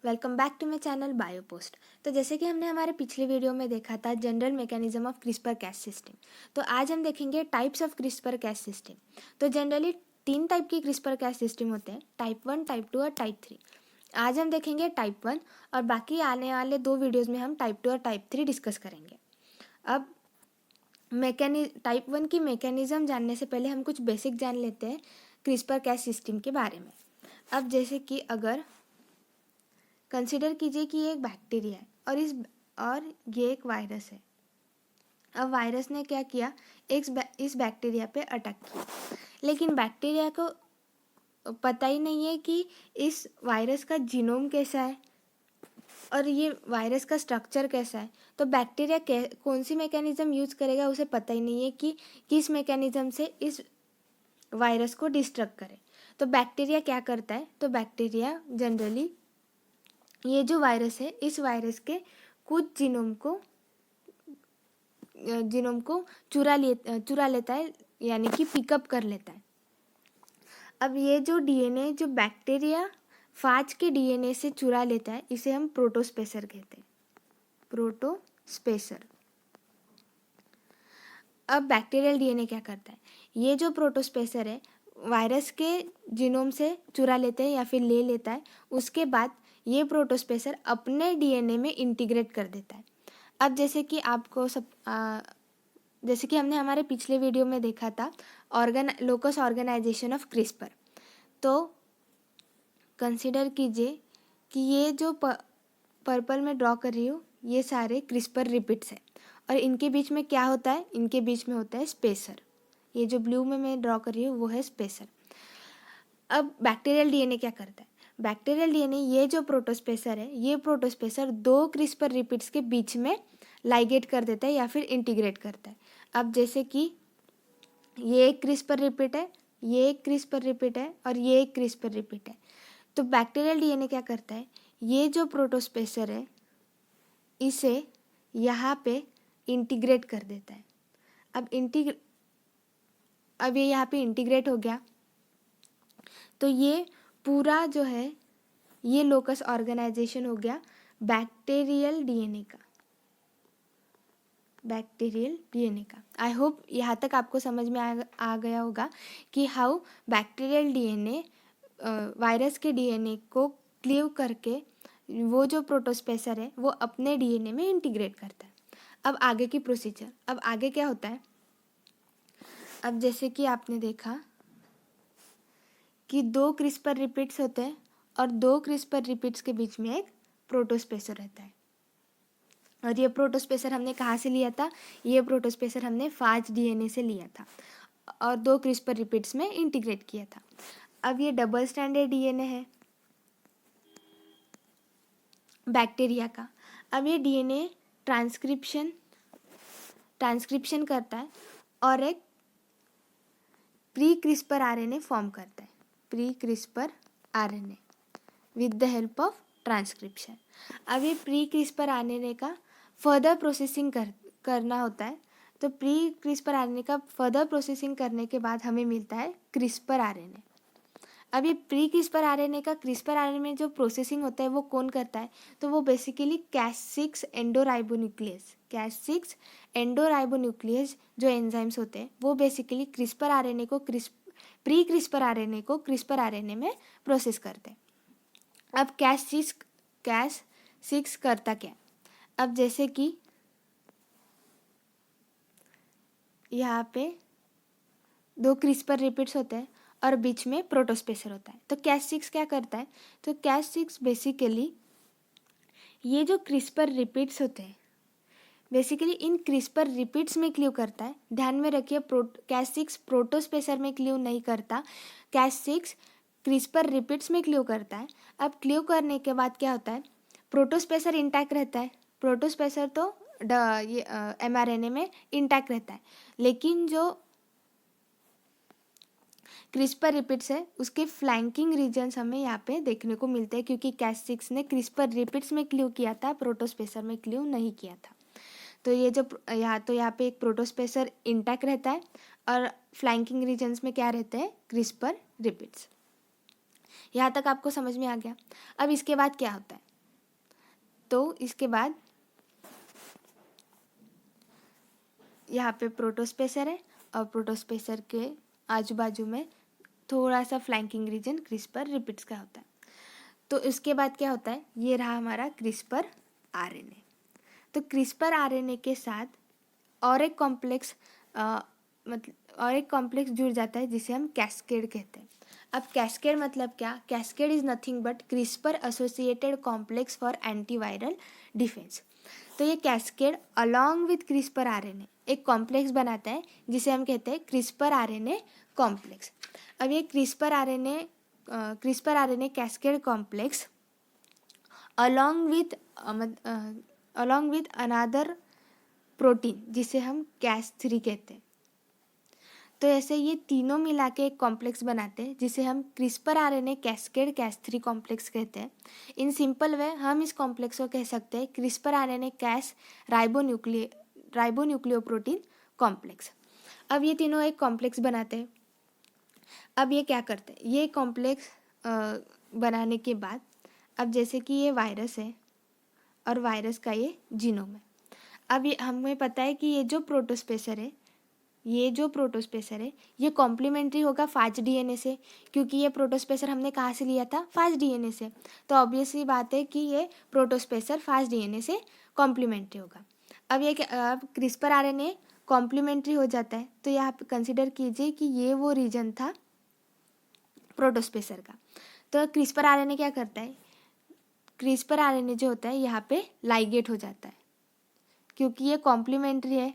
Welcome back to my channel Biopost. तो जैसे कि हमने हमारे पिछले वीडियो में देखा था general mechanism of CRISPR Cas system, तो आज हम देखेंगे types of CRISPR Cas system. तो जनरली 3 टाइप की क्रिस्पर कैस सिस्टम होते हैं, टाइप 1, टाइप 2 और टाइप 3। आज हम देखेंगे टाइप 1 और बाकी आने वाले 2 वीडियोज़ में हम टाइप 2 और टाइप 3 डिस्कस करेंगे। अब टाइप 1 की मैकेनिज्म जानने से पहले हम कुछ बेसिक जान लेते हैं क्रिस्पर कैस सिस्टम के बारे में। अब जैसे कि अगर कंसिडर कीजिए कि ये एक बैक्टीरिया है और ये एक वायरस है। अब वायरस ने क्या किया, इस बैक्टीरिया पे अटैक किया, लेकिन बैक्टीरिया को पता ही नहीं है कि इस वायरस का जीनोम कैसा है और ये वायरस का स्ट्रक्चर कैसा है। तो बैक्टीरिया कौन सी मैकेनिज्म यूज़ करेगा उसे पता ही नहीं है कि किस मैकेनिज्म से इस वायरस को डिस्ट्रक्ट करे। तो बैक्टीरिया क्या करता है, तो बैक्टीरिया जनरली ये जो वायरस है इस वायरस के कुछ जीनोम को चुरा लेता है, यानी कि पिकअप कर लेता है। अब ये जो डीएनए जो बैक्टीरिया फाज के डीएनए से चुरा लेता है इसे हम प्रोटोस्पेसर कहते हैं, प्रोटोस्पेसर। अब बैक्टीरियल डीएनए क्या करता है, ये जो प्रोटोस्पेसर है वायरस के जीनोम से चुरा लेते हैं या फिर ले लेता है, उसके बाद ये प्रोटोस्पेसर अपने डीएनए में इंटीग्रेट कर देता है। अब जैसे कि जैसे कि हमने हमारे पिछले वीडियो में देखा था लोकस ऑर्गेनाइजेशन ऑफ क्रिस्पर। तो कंसिडर कीजिए कि ये जो पर्पल में ड्रॉ कर रही हूँ ये सारे क्रिस्पर रिपीट्स हैं और इनके बीच में क्या होता है, इनके बीच में होता है स्पेसर। ये जो ब्लू में मैं ड्रॉ कर रही हूँ वो है स्पेसर। अब बैक्टीरियल डीएनए क्या करता है, बैक्टीरियल डीएनए ये जो प्रोटोस्पेसर है ये प्रोटोस्पेसर 2 क्रिस्पर रिपीट्स के बीच में लाइगेट कर देता है या फिर इंटीग्रेट करता है। अब जैसे कि ये एक क्रिस्पर रिपीट है, ये एक क्रिस्पर रिपीट है और ये एक क्रिस्पर रिपीट है। तो बैक्टीरियल डीएनए क्या करता है, ये जो प्रोटोस्पेसर है इसे यहाँ पे इंटीग्रेट कर देता है। अब ये यहाँ पे इंटीग्रेट हो गया, तो ये पूरा जो है ये लोकस ऑर्गेनाइजेशन हो गया बैक्टीरियल डीएनए का, बैक्टीरियल डीएनए का। आई होप यहाँ तक आपको समझ में आ गया होगा कि हाउ बैक्टीरियल डीएनए वायरस के डीएनए को क्लीव करके वो जो प्रोटोस्पेसर है वो अपने डीएनए में इंटीग्रेट करता है। अब आगे की प्रोसीजर, अब आगे क्या होता है, अब जैसे कि आपने देखा कि 2 क्रिस्पर रिपीट्स होते हैं और 2 क्रिस्पर रिपीट्स के बीच में एक प्रोटोस्पेसर रहता है। और ये प्रोटोस्पेसर हमने कहाँ से लिया था, ये प्रोटोस्पेसर हमने फाज डीएनए से लिया था और 2 क्रिस्पर रिपीट्स में इंटीग्रेट किया था। अब ये डबल स्ट्रैंडेड डीएनए है बैक्टीरिया का। अब ये डीएनए ट्रांसक्रिप्शन करता है और एक प्री क्रिस्पर आरएनए फॉर्म करता है, pre CRISPR RNA with the help of transcription. अब ये प्री क्रिस्पर आरएनए का फर्दर प्रोसेसिंग करना होता है। तो प्री क्रिस्पर आरएनए का फर्दर प्रोसेसिंग करने के बाद हमें मिलता है क्रिस्पर आरएनए। अब ये प्री क्रिस्पर आरएनए का क्रिस्पर आरएनए में जो प्रोसेसिंग होता है वो कौन करता है, तो वो बेसिकली Cas6 एंडोराइबोन्यूक्लियस जो एंजाइम्स होते हैं वो बेसिकली क्रिस्पर आरएनए को प्री क्रिस्पर आरएनए को क्रिस्पर आरएनए में प्रोसेस करते हैं। अब Cas6 करता क्या, अब जैसे कि यहाँ पे 2 क्रिस्पर रिपीट्स होते हैं और बीच में प्रोटोस्पेसर होता है। तो Cas6 क्या करता है, तो Cas6 बेसिकली ये जो क्रिस्पर रिपीट्स होते हैं बेसिकली इन क्रिस्पर रिपीट्स में क्लीव करता है। ध्यान में रखिए Cas6 प्रोटोस्पेसर में क्लीव नहीं करता, Cas6 क्रिस्पर रिपीट्स में क्लीव करता है। अब क्लीव करने के बाद क्या होता है, प्रोटोस्पेसर इंटैक्ट रहता है, प्रोटोस्पेसर तो mRNA में इंटैक्ट रहता है, लेकिन जो क्रिस्पर रिपीट्स है उसके फ्लैंकिंग रीजन्स हमें यहाँ पे देखने को मिलते हैं, क्योंकि Cas6 ने क्रिस्पर रिपीट्स में क्लीव किया था, प्रोटोस्पेसर में क्लीव नहीं किया था। तो ये जो यहाँ पे एक प्रोटोस्पेसर इंटैक्ट रहता है और फ्लैंकिंग रीजन्स में क्या रहते हैं, क्रिस्पर रिपीट्स। यहाँ तक आपको समझ में आ गया। अब इसके बाद क्या होता है, तो इसके बाद यहाँ पे प्रोटोस्पेसर है और प्रोटोस्पेसर के आजू बाजू में थोड़ा सा फ्लैंकिंग रीजन क्रिस्पर रिपीट्स का होता है। तो इसके बाद क्या होता है, ये रहा हमारा क्रिस्पर आरएनए। तो क्रिस्पर आरएनए के साथ और एक कॉम्प्लेक्स जुड़ जाता है जिसे हम कैस्केड कहते हैं। अब कैस्केड मतलब क्या, cascade is nothing but CRISPR associated complex for antiviral defence. तो ये cascade along with CRISPR RNA एक कॉम्प्लेक्स बनाता है जिसे हम कहते हैं क्रिस्पर आरएनए कॉम्प्लेक्स। अब ये CRISPR RNA cascade complex along with another protein जिसे हम Cas3 कहते हैं। तो ऐसे ये तीनों मिला के एक कॉम्प्लेक्स बनाते हैं जिसे हम CRISPR RNA cascade Cas3 complex कहते हैं। इन सिंपल वे हम इस कॉम्प्लेक्स को कह सकते हैं क्रिस्पर आरएनए कैस राइबोन्यूक्लियोप्रोटीन कॉम्प्लेक्स। अब ये तीनों एक कॉम्प्लेक्स बनाते हैं। अब ये क्या करते हैं, ये कॉम्प्लेक्स बनाने के बाद अब जैसे कि ये वायरस है और वायरस का ये जीनोम है। अब ये हमें पता है कि ये जो प्रोटोस्पेसर है ये कॉम्प्लीमेंट्री होगा फाज डीएनए से, क्योंकि ये प्रोटोस्पेसर हमने कहाँ से लिया था, फाज डीएनए से। तो ऑब्वियसली बात है कि ये प्रोटोस्पेसर फाज डीएनए से कॉम्प्लीमेंट्री होगा। अब क्रिस्पर आरएनए कॉम्प्लीमेंट्री हो जाता है। तो यहाँ पे कंसिडर कीजिए कि ये वो रीजन था प्रोटोस्पेसर का। तो क्रिस्पर आरएनए क्या करता है, क्रिस्पर आरएनए जो होता है यहाँ पे लाइगेट हो जाता है क्योंकि ये कॉम्प्लीमेंट्री है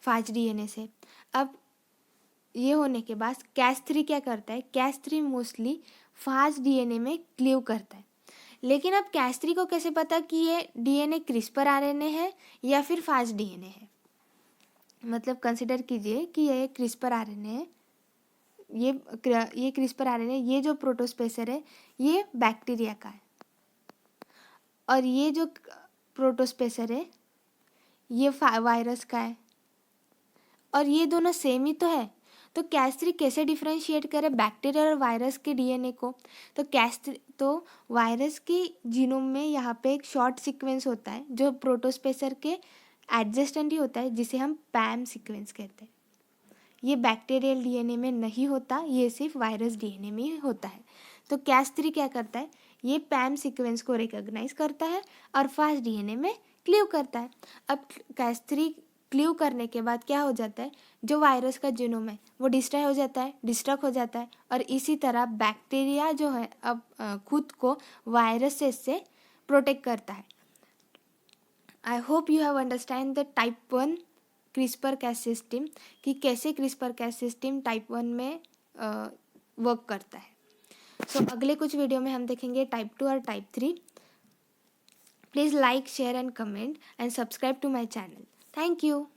फाज डीएनए से। अब ये होने के बाद Cas3 क्या करता है, Cas3 मोस्टली फाज डीएनए में क्लीव करता है। लेकिन अब Cas3 को कैसे पता कि ये डीएनए क्रिस्पर आरएनए है या फिर फाज डीएनए है। मतलब कंसिडर कीजिए कि ये क्रिस्पर आरएनए है, ये क्रिस्पर आरएनए, ये जो प्रोटोस्पेसर है ये बैक्टीरिया का है और ये जो प्रोटोस्पेसर है ये वायरस का है और ये दोनों सेम ही तो है। तो Cas3 कैसे डिफरेंशिएट करे बैक्टीरिया और वायरस के डीएनए को। तो वायरस के जीनोम में यहाँ पे एक शॉर्ट सीक्वेंस होता है जो प्रोटोस्पेसर के एडजेसेंट ही होता है जिसे हम पैम सीक्वेंस कहते हैं। ये बैक्टीरियल डीएनए में नहीं होता, ये सिर्फ वायरस डीएनए में ही होता है। तो Cas3 क्या करता है, ये पैम सीक्वेंस को रिकॉग्नाइज करता है और फास्ट डीएनए में क्लीव करता है। अब Cas3 क्लीव करने के बाद क्या हो जाता है, जो वायरस का जीनोम है वो डिस्ट्रक्ट हो जाता है और इसी तरह बैक्टीरिया जो है अब खुद को वायरस से प्रोटेक्ट करता है। I hope you have understand the type 1 CRISPR Cas system कि कैसे क्रिस्पर कैस सिस्टम टाइप 1 में वर्क करता है। सो अगले कुछ वीडियो में हम देखेंगे टाइप 2 और type 3। Please like, share and comment and subscribe to my channel. Thank you.